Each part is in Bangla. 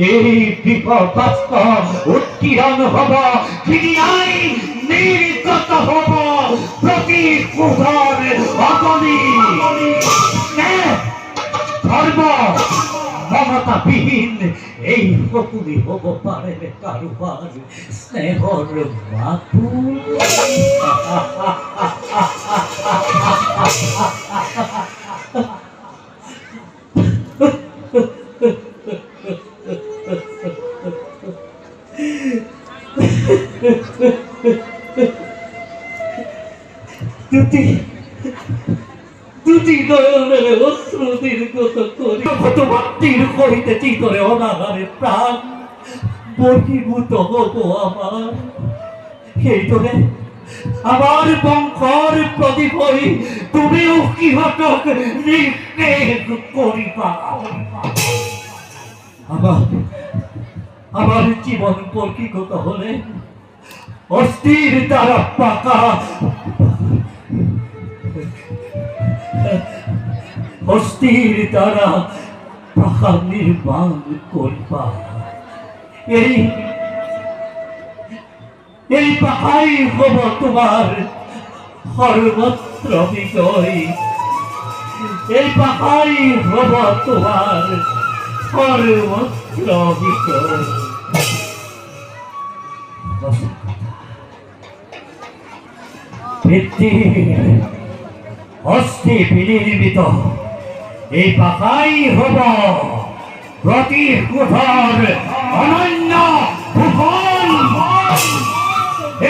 এই বিপদ উত্তীর্ণ হব, ফিরিয়াই নির্গত হব প্রতি কুধর অগণী ধর্ম মমতাবিহীন এই প্রকুলি হব পারে কারুবার স্নেহর মাতু। দুটি নয়নের অশ্রু নির্গত করি ভূতভক্তির করিতে চিতরে অনাগারে প্রাণ বহির্ভূত হব আমার। এই তোরে আমার বংশর প্রদীপ হই তুমিও কি হটক নির্দেশ করিবা। আমার জীবন পরিগত হলে অস্থির দ্বারা পাকা অস্থির দ্বারা পাকা নির্মাণ করিবা। এই পাখাই হব তোমার সর্বত্র বিজয়। এই পাখাই হব তোমার সর্বত্র বিজয়। হস্তে বিনির্মিত এই পাখাই হব প্রতি কুঠর অনন্য ভূগোল।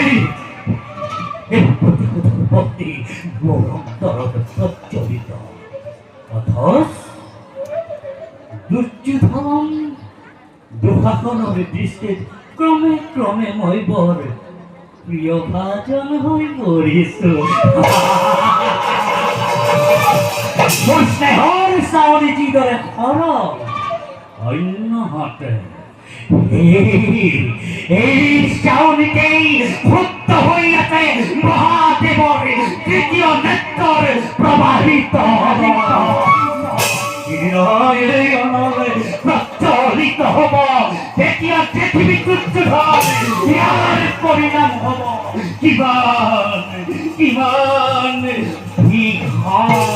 এই প্রতি কুঠর ভক্তি মোর অন্তরত প্রজ্বলিত। অথচ দুর্যোধন দুঃশাসনের দৃষ্টিত ক্রমে ক্রমে মইবৰ প্রিয় ভাজন হৈ পৰিছো। মোৰ স্নেহৰ চাৱনি যিদৰে সৰল অন্যহাতে এই চাৱনিতেই ক্ষুব্ধ হৈ আছে মহাদেৱৰ তৃতীয় নেত্ৰৰ প্ৰবাহিত প্রচলিত হব। তেতিয়া পৃথিৱী দুৰ্যোধন ইয়াৰ পৰিণাম হব কিমান কিমান ভীষণ।